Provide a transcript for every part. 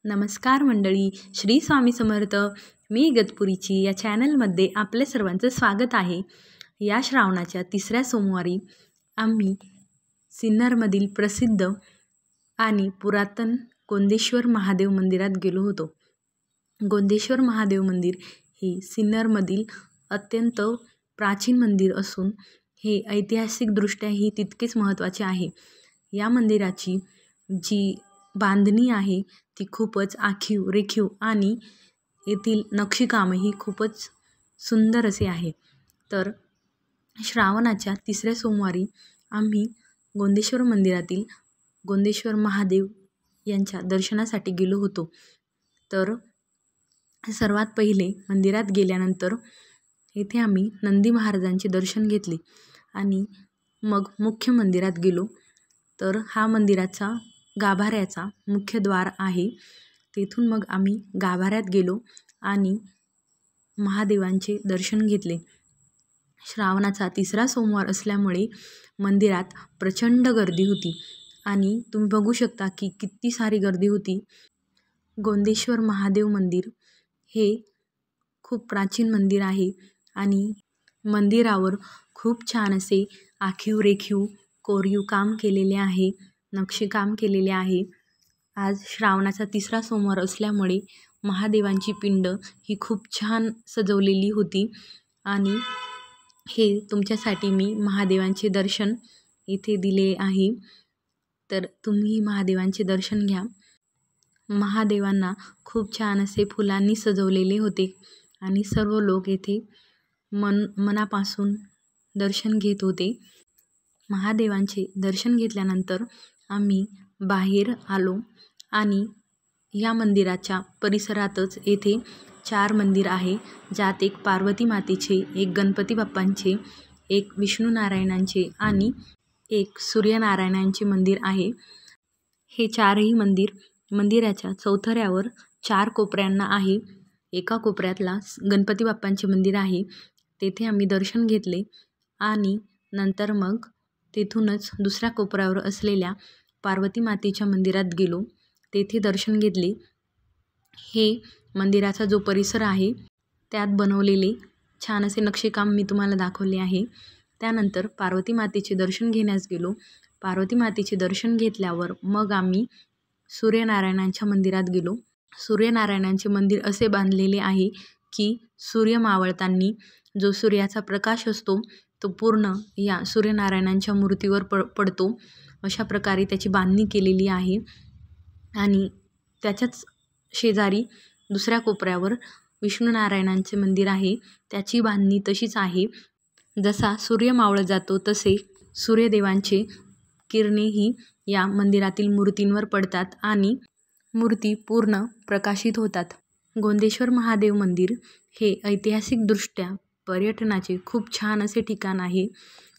नमस्कार मंडळी, श्री स्वामी समर्थ. मी इगतपुरीची या चॅनलमध्ये आपले सर्वांचं स्वागत आहे. या श्रावणाच्या तिसऱ्या सोमवारी आम्ही सिन्नरमधील प्रसिद्ध आणि पुरातन गोंदेश्वर महादेव मंदिरात गेलो होतो. गोंदेश्वर महादेव मंदिर हे सिन्नरमधील अत्यंत प्राचीन मंदिर असून हे ऐतिहासिकदृष्ट्याही तितकेच महत्त्वाचे आहे. या मंदिराची जी बांधणी आहे ती खूपच आखीव रेखीव आणि येथील नक्षीकामही खूपच सुंदर असे आहे. तर श्रावणाच्या तिसऱ्या सोमवारी आम्ही गोंदेश्वर मंदिरातील गोंदेश्वर महादेव यांच्या दर्शनासाठी गेलो होतो. तर सर्वात पहिले मंदिरात गेल्यानंतर येथे आम्ही नंदी महाराजांचे दर्शन घेतले आणि मग मुख्य मंदिरात गेलो. तर हा मंदिराचा गाभाऱ्याचा मुख्य द्वार आहे. तेथून मग आम्ही गाभाऱ्यात गेलो आणि महादेवांचे दर्शन घेतले. श्रावणाचा तिसरा सोमवार असल्यामुळे मंदिरात प्रचंड गर्दी होती आणि तुम्ही बघू शकता की किती सारी गर्दी होती. गोंदेश्वर महादेव मंदिर हे खूप प्राचीन मंदिर आहे आणि मंदिरावर खूप छान असे आखीव रेखीव कोरीव काम केलेले आहे, नक्षीकाम केलेले आहे. आज श्रावणाचा तिसरा सोमवार असल्यामुळे महादेवांची पिंड ही खूप छान सजवलेली होती आणि हे तुमच्यासाठी मी महादेवांचे दर्शन इथे दिले आहे. तर तुम्ही महादेवांचे दर्शन घ्या. महादेवांना खूप छान असे फुलांनी सजवलेले होते आणि सर्व लोक येथे मनापासून दर्शन घेत होते. महादेवांचे दर्शन घेतल्यानंतर आम्ही बाहेर आलो आणि या मंदिराच्या परिसरातच येथे 4 मंदिर आहे, ज्यात एक पार्वती मातेचे, एक गणपती बाप्पांचे, एक विष्णू नारायणांचे आणि एक सूर्यनारायणांचे मंदिर आहे. हे 4ही मंदिराच्या चौथऱ्यावर 4 कोपऱ्यांना आहे. एका कोपऱ्यातला गणपती बाप्पांचे मंदिर आहे. तेथे आम्ही दर्शन घेतले आणि नंतर मग तेथूनच दुसऱ्या कोपऱ्यावर असलेल्या पार्वती मातेच्या मंदिरात गेलो. तेथे दर्शन घेतले. हे मंदिराचा जो परिसर आहे त्यात बनवलेले छान असे नक्षीकाम मी तुम्हाला दाखवले आहे. त्यानंतर पार्वती मातेचे दर्शन घेण्यास गेलो. पार्वती मातेचे दर्शन घेतल्यावर मग आम्ही सूर्यनारायणांच्या मंदिरात गेलो. सूर्यनारायणांचे मंदिर असे बांधलेले आहे की सूर्य मावळताना जो सूर्याचा प्रकाश असतो तो पूर्ण या सूर्यनारायणांच्या मूर्तीवर पडतो. अशा प्रकारे त्याची बांधणी केलेली आहे आणि त्याच्याच शेजारी दुसऱ्या कोपऱ्यावर विष्णू नारायणांचे मंदिर आहे. त्याची बांधणी तशीच आहे. जसा सूर्य मावळत जातो तसे सूर्यदेवांचे किरणेही या मंदिरातील मूर्तींवर पडतात आणि मूर्ती पूर्ण प्रकाशित होतात. गोंदेश्वर महादेव मंदिर हे ऐतिहासिकदृष्ट्या पर्यटनाचे खूप छान असे ठिकाण आहे.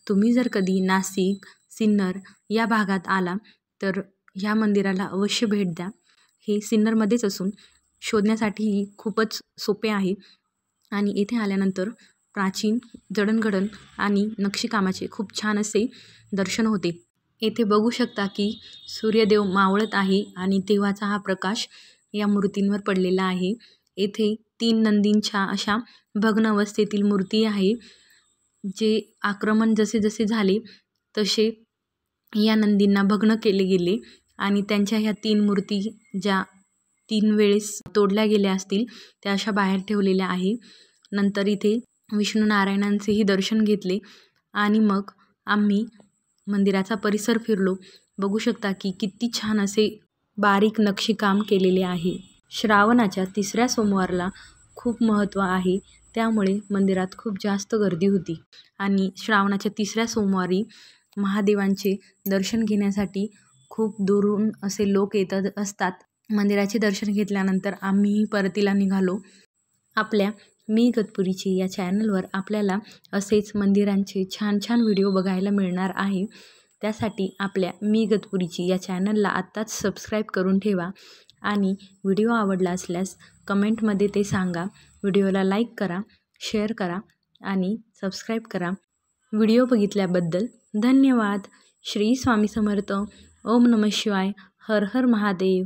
तुम्ही जर कधी नाशिक, सिन्नर या भागात आला तर ह्या मंदिराला अवश्य भेट द्या. हे सिन्नरमध्येच असून शोधण्यासाठीही खूपच सोपे आहे आणि येथे आल्यानंतर प्राचीन जडणघडण आणि नक्षीकामाचे खूप छान असे दर्शन होते. येथे बघू शकता की सूर्यदेव मावळत आहे आणि तेव्हाचा हा प्रकाश या मूर्तींवर पडलेला आहे. येथे 3 नंदींच्या अशा भग्न अवस्थेतील मूर्ती आहे. जे आक्रमण जसे जसे झाले तसे या नंदींना भग्न केले गेले आणि त्यांच्या ह्या 3 मूर्ती ज्या 3 वेळेस तोडल्या गेल्या असतील त्या अशा बाहेर ठेवलेल्या आहे. नंतर इथे विष्णू नारायणांचेही दर्शन घेतले आणि मग आम्ही मंदिराचा परिसर फिरलो. बघू शकता की किती छान असे बारीक नक्षीकाम केलेले आहे. श्रावणाच्या तिसऱ्या सोमवारला खूप महत्त्व आहे, त्यामुळे मंदिरात खूप जास्त गर्दी होती आणि श्रावणाच्या तिसऱ्या सोमवारी महादेवांचे दर्शन घेण्यासाठी खूप दूरून असे लोक येत असतात. मंदिराचे दर्शन घेतल्यानंतर आम्हीही परतीला निघालो. आपल्या मी इगतपुरीची या चॅनलवर आपल्याला असेच मंदिरांचे छान छान व्हिडिओ बघायला मिळणार आहे. त्यासाठी आपल्या मी इगतपुरीची या चॅनलला आत्ताच सबस्क्राईब करून ठेवा आणि व्हिडिओ आवडला असल्यास कमेंटमध्ये ते सांगा. व्हिडिओला लाईक करा, शेअर करा आणि सबस्क्राईब करा. व्हिडिओ बघितल्याबद्दल धन्यवाद. श्री स्वामी समर्थ. ओम नमः शिवाय. हर हर महादेव.